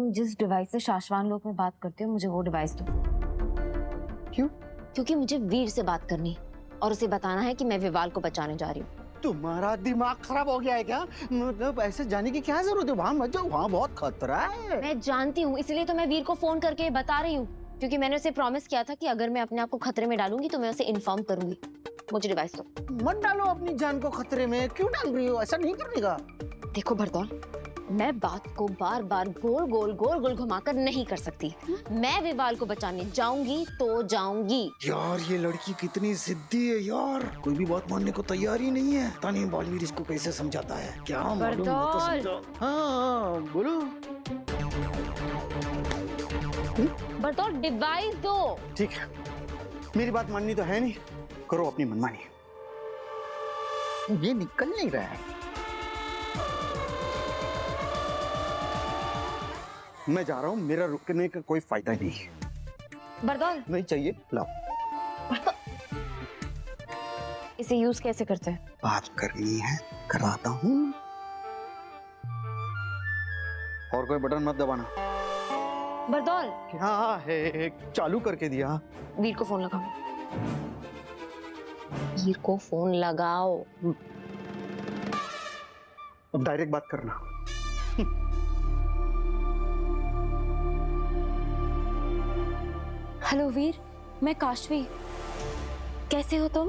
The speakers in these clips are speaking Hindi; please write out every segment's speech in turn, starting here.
तुम जिस डिवाइस से शाश्वान लोक में बात करते हो मुझे वो डिवाइस दो। क्यों? क्योंकि मुझे वीर से बात करनी है और उसे बताना है कि मैं विवाल को बचाने जा रही हूँ। तुम्हारा दिमाग खराब हो गया है क्या? मतलब ऐसे जाने की क्या जरूरत है? वहां मत जाओ, वहां बहुत खतरा है। मैं जानती हूँ, इसलिए तो मैं वीर को फोन करके बता रही हूँ, क्योंकि मैंने उसे प्रॉमिस किया था कि अगर मैं अपने आप को खतरे में डालूंगी तो मैं उसे इन्फॉर्म करूंगी। मुझे डिवाइस दो। मत डालो अपनी जान को खतरे में। क्यों डाल रही हो? ऐसा नहीं करने का। देखो भरतौल, मैं बात को बार बार गोल गोल घुमाकर नहीं कर सकती। मैं विवाल को बचाने जाऊंगी तो जाऊंगी। यार ये लड़की कितनी जिद्दी है यार, कोई भी बात मानने को तैयार ही नहीं है। पता नहीं बालवीर इसको कैसे समझाता है, क्या मालूम। मैं तो समझा। हाँ बोलो। भरतौल डिवाइस दो। ठीक है, मेरी बात माननी तो है नहीं, करो अपनी मनमानी। ये निकल नहीं रहा है। मैं जा रहा हूँ, मेरा रुकने का कोई फायदा नहीं है। भरतौल नहीं चाहिए, लाओ। इसे यूज कैसे करते हैं? बात करनी है, कराता हूँ। और कोई बटन मत दबाना। भरतौल क्या है? चालू करके दिया। वीर को फोन लगाओ। वीर को फोन लगाओ। अब डायरेक्ट बात करना। हेलो वीर, मैं काशवी। कैसे हो तुम?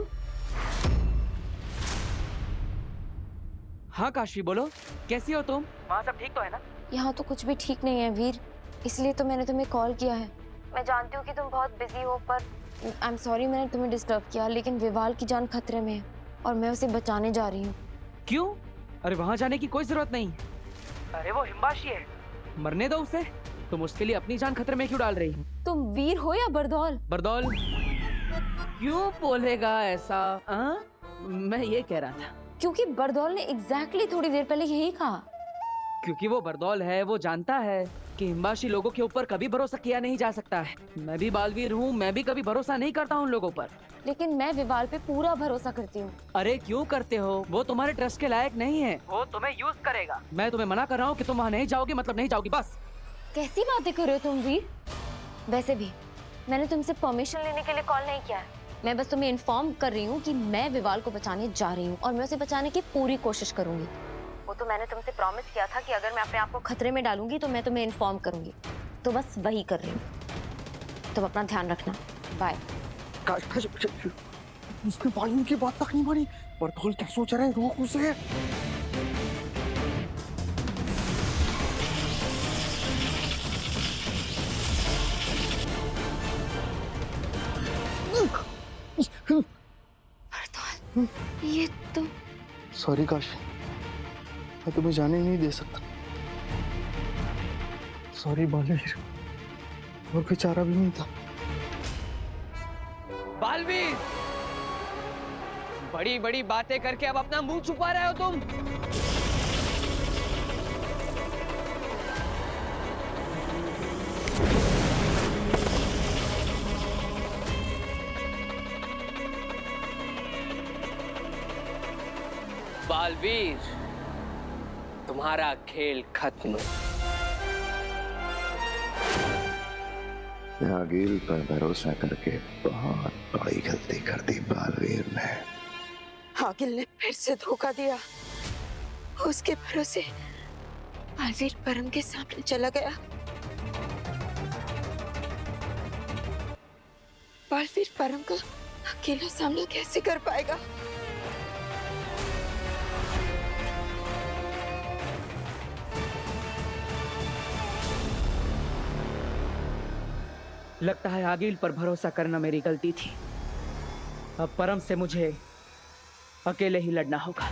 हाँ काशवी बोलो, कैसी हो तुम? वहाँ सब ठीक तो है ना? यहाँ तो कुछ भी ठीक नहीं है वीर, इसलिए तो मैंने तुम्हें कॉल किया है। मैं जानती हूँ कि तुम बहुत बिजी हो, पर आई एम सॉरी मैंने तुम्हें डिस्टर्ब किया, लेकिन विवाल की जान खतरे में है और मैं उसे बचाने जा रही हूँ। क्यों? अरे वहाँ जाने की कोई जरूरत नहीं। अरे वो हिम्बाशी है, मरने दो उसे। तुम उसके लिए अपनी जान खतरे में क्यों डाल रही हो? तुम वीर हो या बरदौल? बरदौल क्यों बोलेगा ऐसा? मैं ये कह रहा था क्योंकि बरदौल ने एग्जैक्टली थोड़ी देर पहले यही कहा। क्योंकि वो बरदौल है, वो जानता है कि हिम्बाशी लोगों के ऊपर कभी भरोसा किया नहीं जा सकता है। मैं भी बालवीर हूँ, मैं भी कभी भरोसा नहीं करता हूँ उन लोगों पर। लेकिन मैं विवाल पे पूरा भरोसा करती हूँ। अरे क्यों करते हो? वो तुम्हारे ट्रस्ट के लायक नहीं है, वो तुम्हें यूज करेगा। मैं तुम्हें मना कर रहा हूँ कि तुम वहाँ नहीं जाओगी, मतलब नहीं जाओगी बस। कैसी बातें कर रहे हो तुम वीर? वैसे भी मैंने तुमसे परमिशन लेने के लिए कॉल नहीं किया है। मैं बस तुम्हें इन्फॉर्म कर रही हूँ कि मैं विवाल को बचाने जा रही हूँ और मैं उसे बचाने की पूरी कोशिश करूंगी। वो तो मैंने तुमसे प्रॉमिस किया था कि अगर मैं अपने आप को खतरे में डालूंगी तो मैं तुम्हें इन्फॉर्म करूंगी, तो बस वही कर रही हूँ। तुम अपना ध्यान रखना, बाय। उसने बालवीर की बात तक नहीं मानी। बरदौल क्या सोच रहा है? रोक उसे। बरदौल, ये तुम? सॉरी काश, मैं तुम्हें जाने नहीं दे सकता। सॉरी बालवीर, और कोई चारा भी नहीं था। बालवीर, बड़ी बड़ी बातें करके अब अपना मुंह छुपा रहे हो तुम। बालवीर, तुम्हारा खेल खत्म। आगिल पर भरोसा करके बहुत बड़ी गलती कर दी बालवीर ने। आगिल ने फिर से धोखा दिया। उसके भरोसे बालवीर परम के सामने चला गया। बालवीर परम का अकेला सामना कैसे कर पाएगा? लगता है आगिल पर भरोसा करना मेरी गलती थी। अब परम से मुझे अकेले ही लड़ना होगा।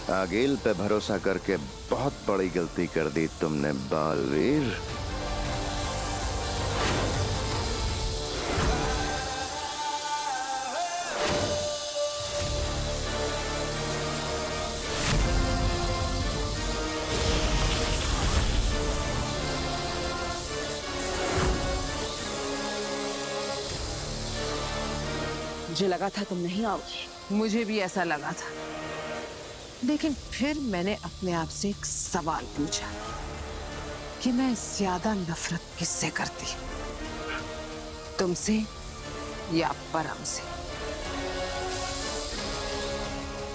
आगिल पे भरोसा करके बहुत बड़ी गलती कर दी तुमने बालवीर। मुझे लगा था तुम नहीं आओगी। मुझे भी ऐसा लगा था, लेकिन फिर मैंने अपने आप से एक सवाल पूछा कि मैं ज्यादा नफरत किससे करती, तुमसे या परम से?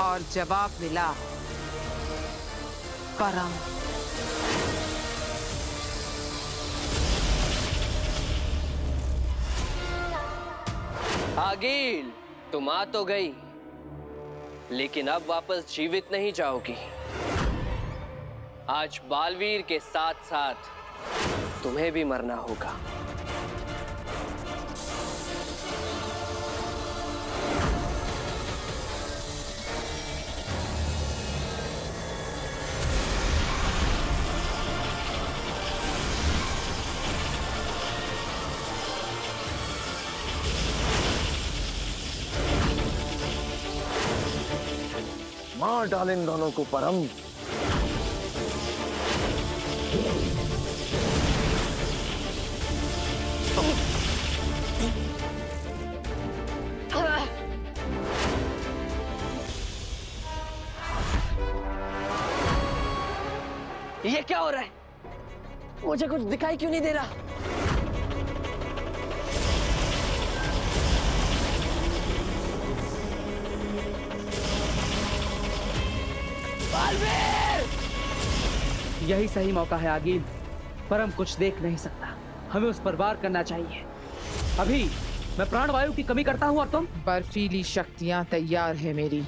और जवाब मिला परम। आगिल, तुम आ तो गई, लेकिन अब वापस जीवित नहीं जाओगी। आज बालवीर के साथ साथ तुम्हें भी मरना होगा। मार डाल इन दोनों को परम। ये क्या हो रहा है? मुझे कुछ दिखाई क्यों नहीं दे रहा? यही सही मौका है आगिल। परम कुछ देख नहीं सकता, हमें उस पर वार करना चाहिए। अभी मैं प्राणवायु की कमी करता हूँ और तुम? बर्फीली शक्तियां तैयार है मेरी,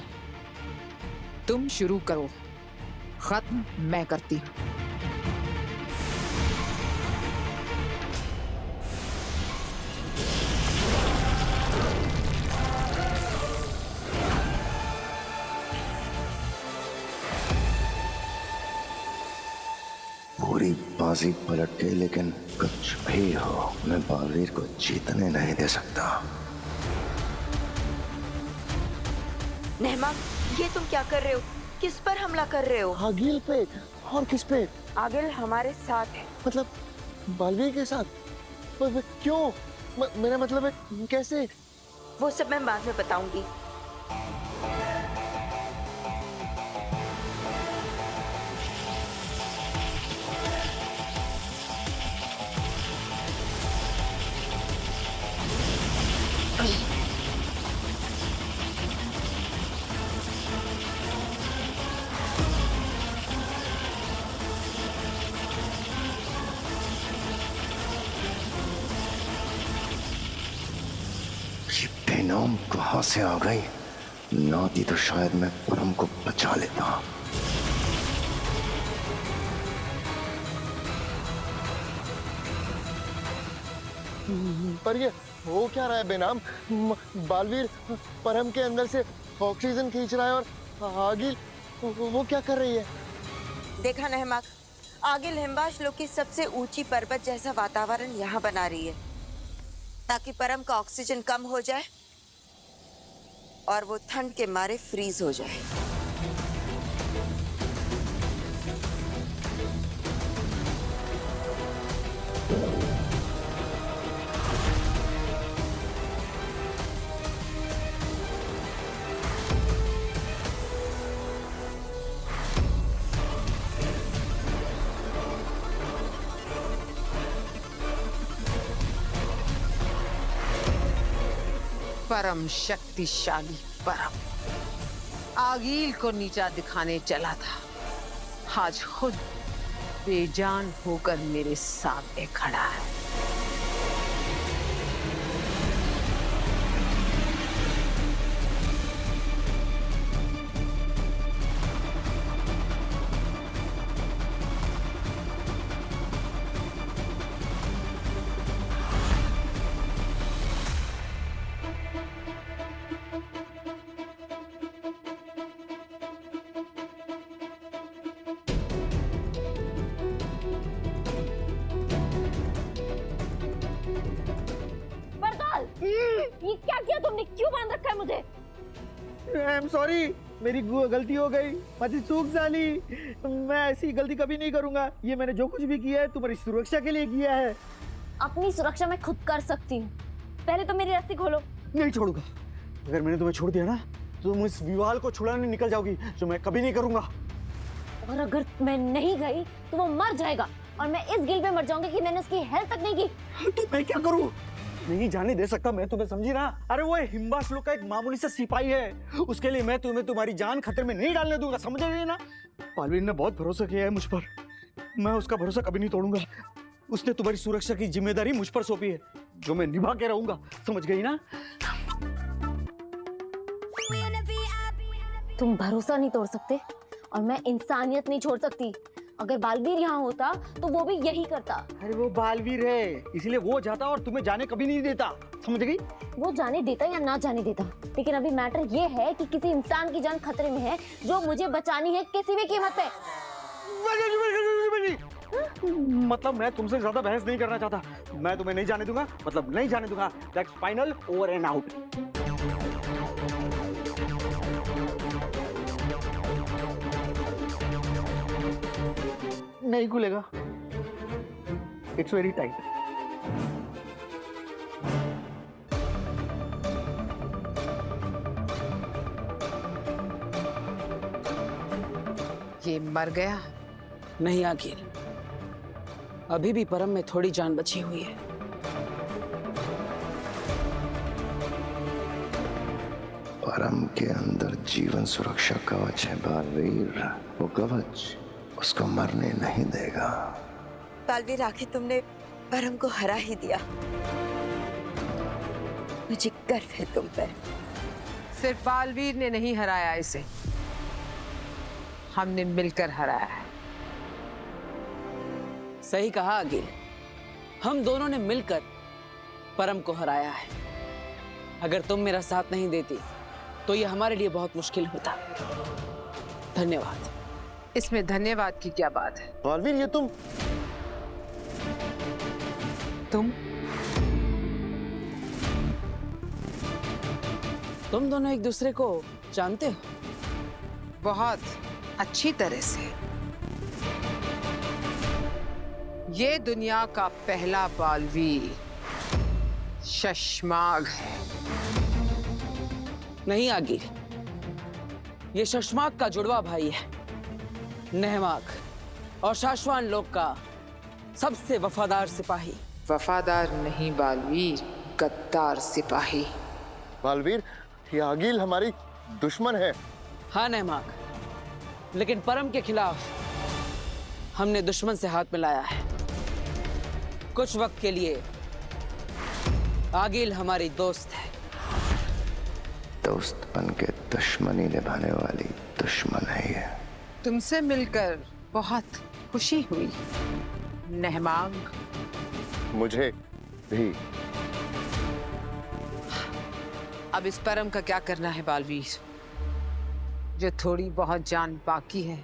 तुम शुरू करो, खत्म मैं करती हूँ। पूरी बाजी पलट गई, लेकिन कुछ भी हो, मैं बालवीर को जीतने नहीं दे सकता। नेहमा, ये तुम क्या कर रहे हो? किस पर हमला कर रहे हो? आगिल पे। और किस पे? आगिल हमारे साथ है। मतलब बालवीर के साथ? क्यों? मेरा मतलब है कैसे? वो सब मैं बाद में बताऊंगी। ये बेनाम कहां से आ गई? ना थी तो शायद मैं परम को बचा लेता। पर ये हो क्या रहा है बेनाम? बालवीर परम के अंदर से ऑक्सीजन खींच रहा है और आगिल वो क्या कर रही है? देखा नेहमा, आगिल हिमवाश लोक की सबसे ऊंची पर्वत जैसा वातावरण यहाँ बना रही है ताकि परम का ऑक्सीजन कम हो जाए और वो ठंड के मारे फ्रीज हो जाए। परम शक्तिशाली परम आगिल को नीचा दिखाने चला था, आज खुद बेजान होकर मेरे सामने खड़ा है। ये क्या किया तुमने? क्यों बांध रखा है मुझे? आई एम सॉरी, मेरी गलती हो गई, माझी चूक झाली। मैं ऐसी गलती कभी नहीं करूंगा। ये मैंने जो कुछ भी किया है तुम्हारी सुरक्षा के लिए किया है। अपनी सुरक्षा मैं खुद कर सकती हूँ, पहले तो मेरी रस्सी खोलो। नहीं छोड़ूंगा, अगर मैंने तुम्हें छोड़ दिया ना तो तुम इस विवाल को छुड़ाने निकल जाओगी, जो मैं कभी नहीं करूंगा। और अगर मैं नहीं गई तो वो मर जाएगा और मैं इस गिल पे मर जाऊंगी कि मैंने उसकी हेल्प तक नहीं की। तो मैं क्या करूं? नहीं जाने दे सकता मैं तुम्हें, समझी ना? अरे वो हिम्बाशलोक का एक मामूली सा सिपाही है, उसके लिए मैं तुम्हें तुम्हारी जान खतरे में नहीं डालने दूंगा, समझ रही है ना? पालवीर ने बहुत भरोसा किया है मुझ पर, मैं उसका भरोसा कभी नहीं तोड़ूंगा। उसने तुम्हारी सुरक्षा की जिम्मेदारी मुझ पर सौंपी है, जो मैं निभा के रहूंगा, समझ गई ना? तुम भरोसा नहीं तोड़ सकते और मैं इंसानियत नहीं छोड़ सकती। अगर बालवीर यहाँ होता तो वो भी यही करता। अरे वो बालवीर है, इसलिए वो जाता और तुम्हें जाने कभी नहीं देता, समझ गई? वो जाने देता या ना जाने देता, लेकिन अभी मैटर ये है कि किसी इंसान की जान खतरे में है जो मुझे बचानी है किसी भी कीमत पे। मतलब मैं तुमसे ज्यादा बहस नहीं करना चाहता, मैं तुम्हें नहीं जाने दूंगा, मतलब नहीं जाने दूंगा। That's final, over and out. नहीं खुलेगा, इट्स वेरी टाइट। ये मर गया? नहीं आखिर अभी भी परम में थोड़ी जान बची हुई है। परम के अंदर जीवन सुरक्षा कवच है बालवीर, वो कवच उसको मरने नहीं देगा। बालवीर, आखिर तुमने परम को हरा ही दिया। मुझे गर्व है तुम पर। सिर्फ बालवीर ने नहीं हराया इसे, हमने मिलकर हराया है। सही कहा आगिल, हम दोनों ने मिलकर परम को हराया है। अगर तुम मेरा साथ नहीं देती तो ये हमारे लिए बहुत मुश्किल होता। धन्यवाद। इसमें धन्यवाद की क्या बात है? बालवीर, ये तुम तुम दोनों एक दूसरे को जानते हो? बहुत अच्छी तरह से। ये दुनिया का पहला बालवीर शशमाग है। नहीं आगिर, ये शशमाग का जुड़वा भाई है, नहमाग, और शाश्वान लोक का सबसे वफादार सिपाही। वफादार नहीं बालवीर, गद्दार सिपाही। बालवीर, ये आगिल हमारी दुश्मन है। हाँ नहमाग, लेकिन परम के खिलाफ हमने दुश्मन से हाथ मिलाया है। कुछ वक्त के लिए आगिल हमारी दोस्त है। दोस्त बन के दुश्मनी निभाने वाली दुश्मन है ये। तुमसे मिलकर बहुत खुशी हुई नहमाग। मुझे भी। अब इस परम का क्या करना है बालवीर? जो थोड़ी बहुत जान बाकी है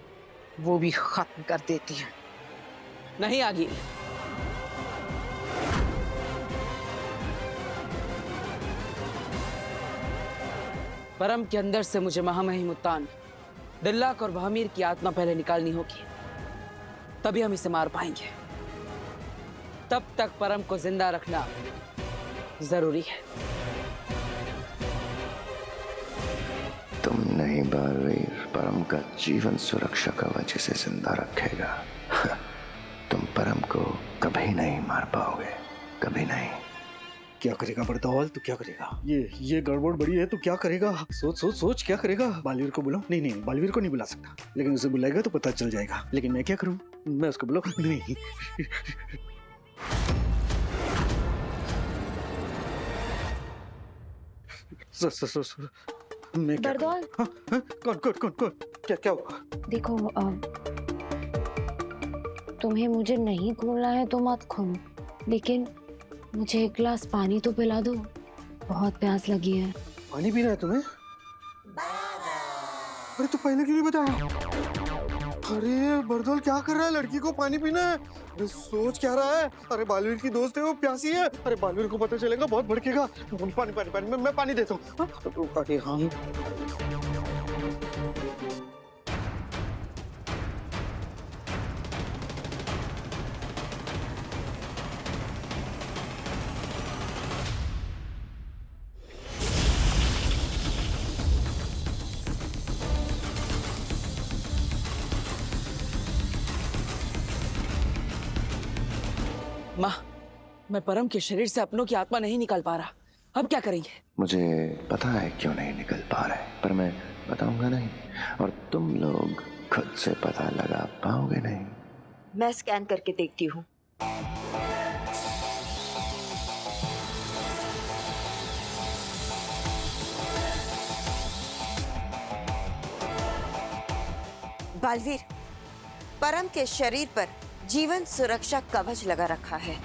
वो भी खत्म कर देती है। नहीं आगिल, परम के अंदर से मुझे महामहिम मुत्तान दिल्लाक और बहमीर की आत्मा पहले निकालनी होगी, तभी हम इसे मार पाएंगे। तब तक परम को जिंदा रखना जरूरी है। तुम नहीं बालवीर, परम का जीवन सुरक्षा कवच इसे जिंदा रखेगा। तुम परम को कभी नहीं मार पाओगे, कभी नहीं। क्या करेगा बड़दौल, तू क्या करेगा? ये गड़बड़ बड़ी है, तू क्या करेगा? सोच सोच सोच, क्या करेगा? बालवीर को बुलाओ? नहीं नहीं, बालवीर को नहीं बुला सकता, लेकिन उसे बुलाएगा तो पता चल जाएगा। लेकिन मैं क्या करूं? मैं उसको बुलाऊं? नहीं। मैं क्या करूं? बरदौल, हाँ, हाँ, कौन कौन कौन कौन? क्या क्या हुआ? देखो तुम्हें मुझे नहीं खोलना है तो मत खोलो, लेकिन मुझे एक गिलास पानी तो पिला दो, बहुत प्यास लगी है। पानी पीना है तुम्हें? अरे तो पहले क्यों नहीं बताया? अरे बरदौल, क्या कर रहा है? लड़की को पानी पीना है? अरे सोच क्या रहा है? अरे बालवीर की दोस्त है, वो प्यासी है। अरे बालवीर को पता चलेगा, बहुत भड़केगा। पानी पानी पानी, मैं पानी देता हूँ। अरे हाँ, माँ, मैं परम के शरीर से अपनों की आत्मा नहीं निकाल पा रहा। अब क्या करेंगे? मुझे पता है क्यों नहीं निकल पा रहे, पर मैं बताऊंगा नहीं, और तुम लोग खुद से पता लगा पाओगे नहीं। मैं स्कैन करके देखती हूँ। बालवीर, परम के शरीर पर जीवन सुरक्षा कवच लगा रखा है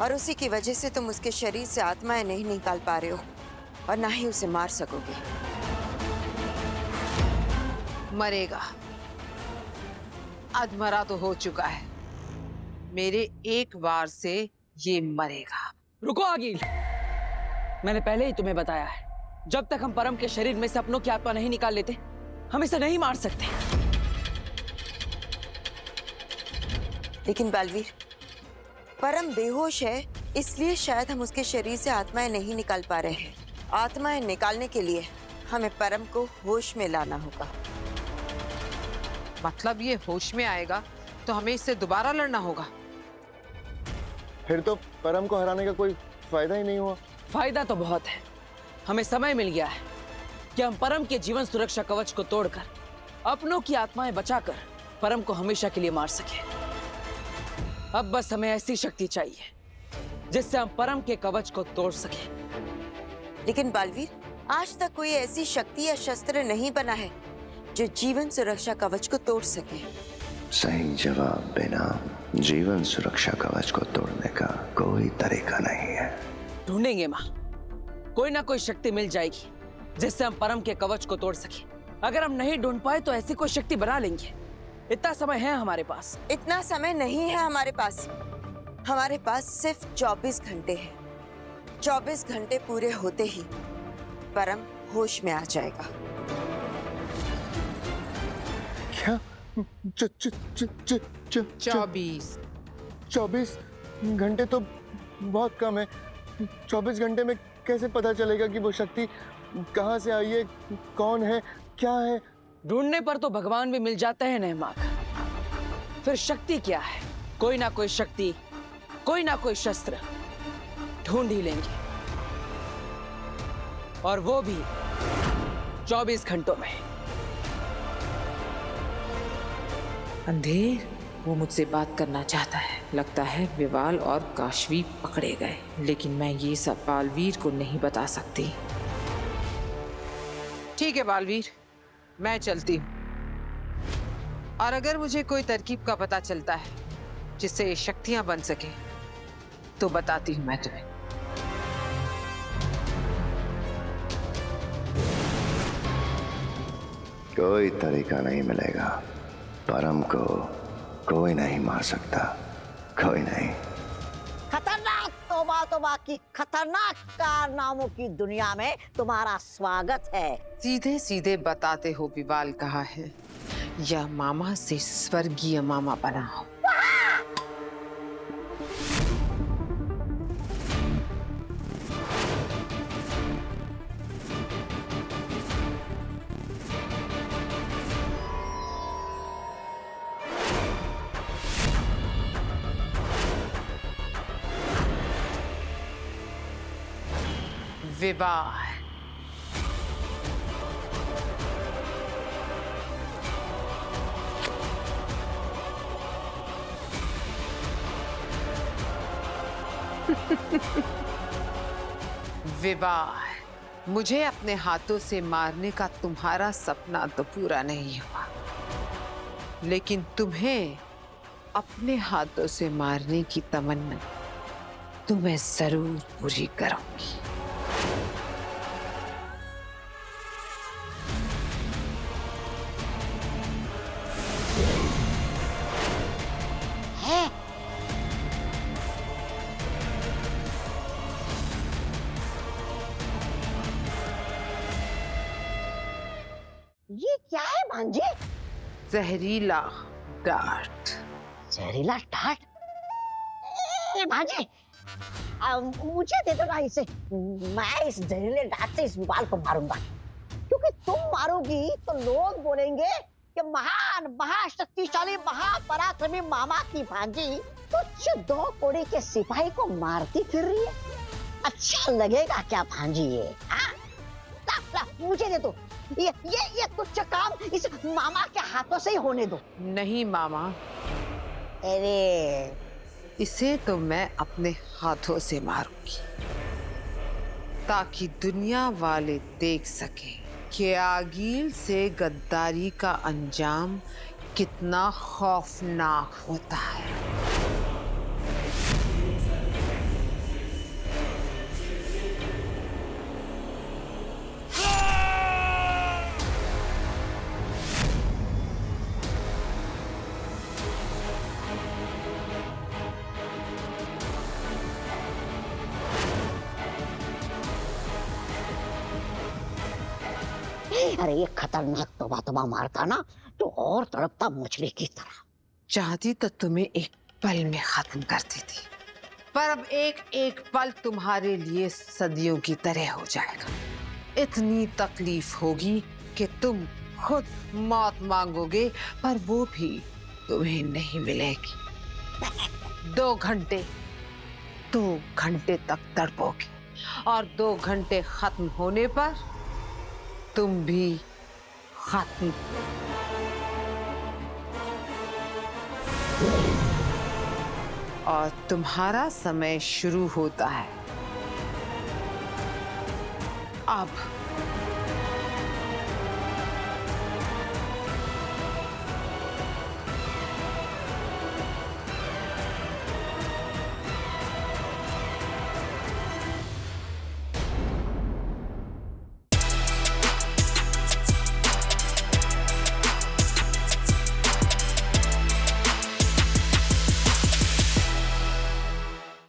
और उसी की वजह से तुम उसके शरीर से आत्माएं नहीं निकाल पा रहे हो और ना ही उसे मार सकोगे। मरेगा, अधमरा तो हो चुका है। मेरे एक वार से ये मरेगा। रुको आगिल, मैंने पहले ही तुम्हें बताया है, जब तक हम परम के शरीर में से अपनों की आत्मा नहीं निकाल लेते, हम इसे नहीं मार सकते। लेकिन बालवीर, परम बेहोश है, इसलिए शायद हम उसके शरीर से आत्माएं नहीं निकाल पा रहे हैं। आत्माएं निकालने के लिए हमें परम को होश में लाना होगा। मतलब ये होश में आएगा तो हमें इससे दोबारा लड़ना होगा। फिर तो परम को हराने का कोई फायदा ही नहीं हुआ। फायदा तो बहुत है। हमें समय मिल गया है कि हम परम के जीवन सुरक्षा कवच को तोड़कर अपनों की आत्माएं बचाकर परम को हमेशा के लिए मार सके। अब बस हमें ऐसी शक्ति चाहिए जिससे हम परम के कवच को तोड़ सके। लेकिन बालवीर, आज तक कोई ऐसी शक्ति या शस्त्र नहीं बना है जो जीवन सुरक्षा कवच को तोड़ सके। सही जवाब बिना जीवन सुरक्षा कवच को तोड़ने का कोई तरीका नहीं है। ढूंढेंगे माँ, कोई ना कोई शक्ति मिल जाएगी जिससे हम परम के कवच को तोड़ सके। अगर हम नहीं ढूंढ पाए तो ऐसी कोई शक्ति बना लेंगे। इतना समय है हमारे पास। इतना समय नहीं है हमारे पास। हमारे पास सिर्फ 24 घंटे हैं। 24 घंटे पूरे होते ही परम होश में आ जाएगा। क्या? 24 घंटे तो बहुत कम है। 24 घंटे में कैसे पता चलेगा कि वो शक्ति कहाँ से आई है, कौन है, क्या है? ढूंढने पर तो भगवान भी मिल जाते हैं नेहमाक। फिर शक्ति क्या है? कोई ना कोई शक्ति, कोई ना कोई शस्त्र ढूंढ ही लेंगे, और वो भी 24 घंटों में। अंधेर, वो मुझसे बात करना चाहता है। लगता है विवाल और काशवी पकड़े गए, लेकिन मैं ये सब बालवीर को नहीं बता सकती। ठीक है बालवीर, मैं चलती हूँ, और अगर मुझे कोई तरकीब का पता चलता है जिससे ये शक्तियां बन सके तो बताती हूँ मैं तुम्हें। कोई तरीका नहीं मिलेगा। परम को कोई नहीं मार सकता, कोई नहीं। खतरनाक तौबा तौबा की खतरनाक कारनामों की दुनिया में तुम्हारा स्वागत है। सीधे सीधे बताते हो विवाल कहा है, या मामा से स्वर्गीय मामा बना हो। विवाह विवाह, मुझे अपने हाथों से मारने का तुम्हारा सपना तो पूरा नहीं हुआ, लेकिन तुम्हें अपने हाथों से मारने की तमन्ना तो मैं जरूर पूरी करूंगी। ये क्या है भांजे? जहरीला डार्ट। जहरीला डार्ट? ए भांजे, मुझे दे दो ना इसे। मैं इस जहरीले डार्ट से इस विवाल को मारूंगा, क्योंकि तुम मारोगी तो लोग बोलेंगे कि महान, महाशक्तिशाली, महापराक्रमी मामा की भांजी तुच्छ 2 कोड़ी के सिपाही को मारती फिर रही है। अच्छा लगेगा क्या भांजी ये? हाँ? ला, ला, मुझे दे दो। ये तुच्छ काम इस मामा के हाथों से ही होने दो। नहीं मामा, अरे इसे तो मैं अपने हाथों से मारूंगी ताकि दुनिया वाले देख सके कि आगील से गद्दारी का अंजाम कितना खौफनाक होता है। अरे ये खतरनाक तोबा मारता ना तो और तड़पता मछली की तरह। चाहती तो तुम्हें एक पल में खत्म करती थी, पर अब एक एक पल तुम्हारे लिए सदियों की तरह हो जाएगा। इतनी तकलीफ होगी कि तुम खुद मौत मांगोगे, पर वो भी तुम्हें नहीं मिलेगी। 2 घंटे तक तड़पोगे और 2 घंटे खत्म होने पर तुम भी खत्म। और तुम्हारा समय शुरू होता है अब।